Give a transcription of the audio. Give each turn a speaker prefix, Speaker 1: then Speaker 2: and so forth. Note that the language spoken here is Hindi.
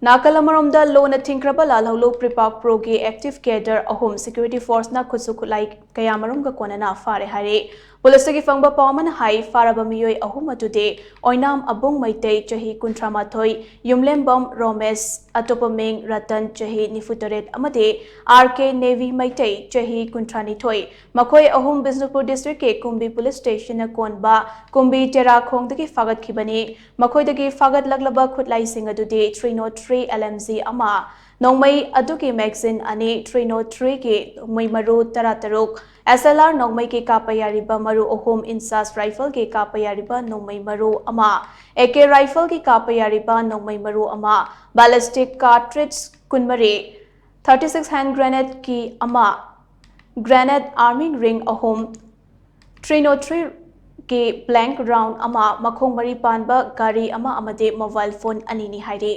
Speaker 1: नाकलमरोमदा लोन थिंक्रबा लालहौलो प्रिपाक प्रो की active cadre Ahom security force ना खुदसु खुलाई कयामरोम का कोनना फारे हारे पुलिस की फंग पावमन हाई फारब मियोय अहोम अदुदे ओइनाम अबुंग मैतै चही कुंथ्रामाथोय युमलेम्बम रोमेश अतोपमिंग रतन चही निफुतरेट अमदे आरके नेवी मैतै चही कुंथ्रानिथोय मखोय अहोम बिष्णुपुर डिस्ट्रिक्ट के कुंबी पुलिस स्टेशन कोनबा कुंबी टेराखोंदगी फागतखिबनी मखोयदगी फागतलगलबा खुदलाइसिंग अदुदे 303 LMG अमा नौमई अदुगी मैगजीन अनि 303 के नौमई मरु तरातरुक SLR नौमई के कापयारिबा मरु अहोम इंसास राइफल के कापयारिबा नौमई मरु अमा AK राइफल की कापयारिबा नौमई मरु अमा बैलिस्टिक कार्ट्रिज कुनमरे 36 हैंड ग्रेनेड की अमा ग्रेनेड आर्मिंग रिंग अहोम 303 के ब्लैंक राउंड अमा मखोंग मरी पानबा गाड़ी अमा अमदे मोबाइल फोन अनिनी हाइरे।